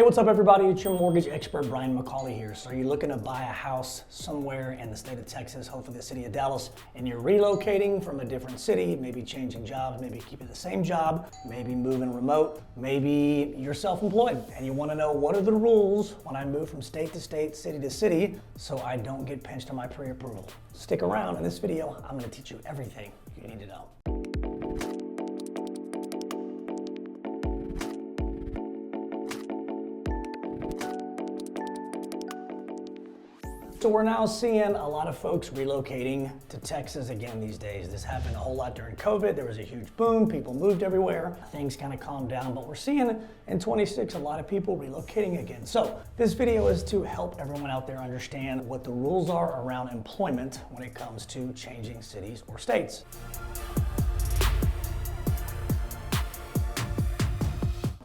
what's up everybody? It's your mortgage expert, Brian McCauley here. So are you looking to buy a house somewhere in the state of Texas, hopefully the city of Dallas, and you're relocating from a different city, maybe changing jobs, maybe keeping the same job, maybe moving remote, maybe you're self-employed and you want to know what are the rules when I move from state to state, city to city, so I don't get pinched on my pre-approval. Stick around. In this video, I'm going to teach you everything you need to know. So we're now seeing a lot of folks relocating to Texas again these days. This happened a whole lot during COVID. There was a huge boom. People moved everywhere. Things kind of calmed down, but we're seeing in 26 a lot of people relocating again. So this video is to help everyone out there understand what the rules are around employment when it comes to changing cities or states.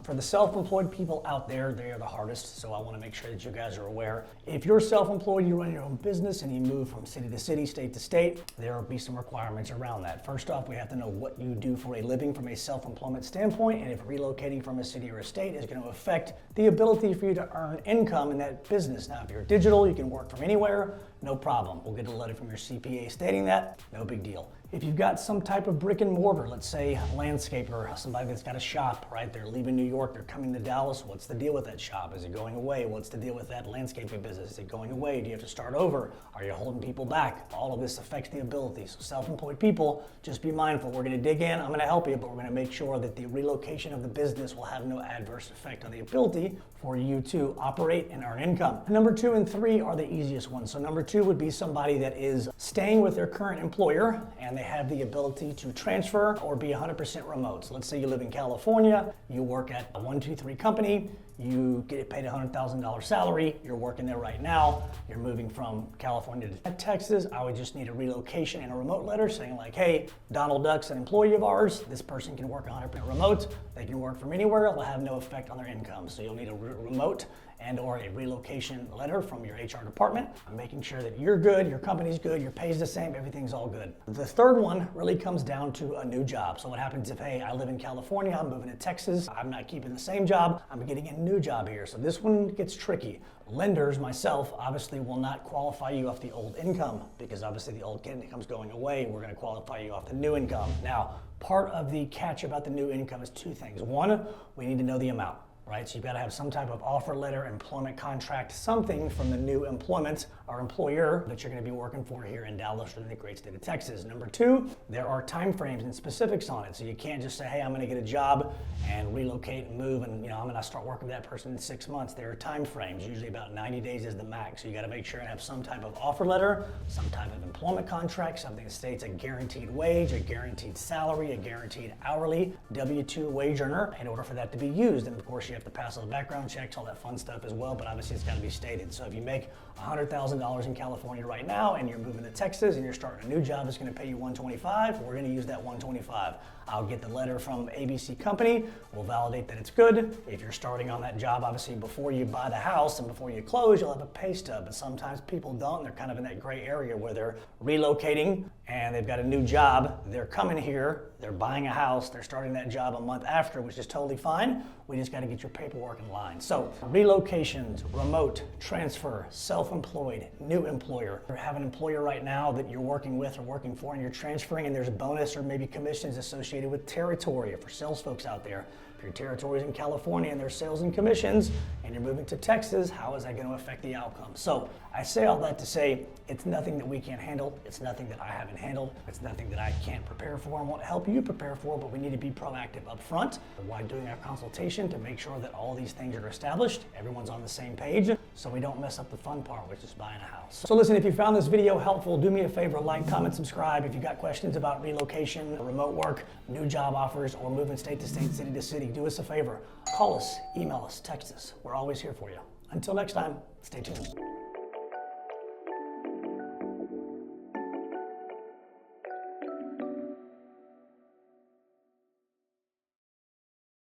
For the self-employed people out there, they are the hardest, so I want to make sure that you guys are aware. If you're self-employed, you run your own business and you move from city to city, state to state, there will be some requirements around that. First off, we have to know what you do for a living from a self-employment standpoint, and if relocating from a city or a state is going to affect the ability for you to earn income in that business. Now, if you're digital, you can work from anywhere, no problem. We'll get a letter from your CPA stating that, no big deal. If you've got some type of brick and mortar, let's say a landscaper, somebody that's got a shop, right? They're leaving New York, they're coming to Dallas. What's the deal with that shop? Is it going away? What's the deal with that landscaping business? Is it going away? Do you have to start over? Are you holding people back? All of this affects the ability. So self-employed people, just be mindful. We're gonna dig in, I'm gonna help you, but we're gonna make sure that the relocation of the business will have no adverse effect on the ability for you to operate and earn income. Number 2 and 3 are the easiest ones. So number 2 would be somebody that is staying with their current employer and they have the ability to transfer or be 100% remote. So let's say you live in California, you work at a 1-2-3 company, you get paid a $100,000 salary, you're working there right now, you're moving from California to Texas. I would just need a relocation and a remote letter saying like, hey, Donald Duck's an employee of ours, this person can work 100% remote, they can work from anywhere, it'll have no effect on their income. So you'll need a remote and or a relocation letter from your HR department, making sure that you're good, your company's good, your pay's the same, everything's all good. The third one really comes down to a new job. So what happens if, hey, I live in California, I'm moving to Texas, I'm not keeping the same job, I'm getting a new job here. So this one gets tricky. Lenders, myself, obviously will not qualify you off the old income because obviously the old income's going away. We're gonna qualify you off the new income. Now, part of the catch about the new income is 2 things. One, we need to know the amount. Right? So you've got to have some type of offer letter, employment contract, something from the new employment or employer that you're going to be working for here in Dallas or in the great state of Texas. Number 2, there are time frames and specifics on it. So you can't just say, hey, I'm going to get a job and relocate and move and I'm going to start working with that person in 6 months. There are time frames, usually about 90 days is the max. So you got to make sure and have some type of offer letter, some type of employment contract, something that states a guaranteed wage, a guaranteed salary, a guaranteed hourly W-2 wage earner in order for that to be used. And of course, you have to pass all the background checks, all that fun stuff as well, but obviously it's got to be stated. So if you make $100,000 in California right now and you're moving to Texas and you're starting a new job that's going to pay you $125, we're going to use that $125. I'll get the letter from ABC company, we'll validate that it's good. If you're starting on that job, obviously before you buy the house and before you close, you'll have a pay stub, but sometimes people don't. They're kind of in that gray area where they're relocating and they've got a new job, they're coming here, they're buying a house, they're starting that job a month after, which is totally fine. We just got to get your paperwork in line. So relocations, remote, transfer, self-employed, new employer. You have an employer right now that you're working with or working for and you're transferring and there's bonus or maybe commissions associated with territory for sales folks out there. If your territory is in California and there's sales and commissions and you're moving to Texas, how is that going to affect the outcome? So I say all that to say it's nothing that we can't handle. It's nothing that I haven't handled. It's nothing that I can't prepare for and won't help you prepare for, but we need to be proactive up front while doing our consultation to make sure that all these things are established, everyone's on the same page, so we don't mess up the fun part, which is buying a house. So listen, if you found this video helpful, do me a favor, like, comment, subscribe. If you got questions about relocation, remote work, new job offers, or moving state to state, city to city, do us a favor. Call us, email us, text us. We're always here for you. Until next time, stay tuned.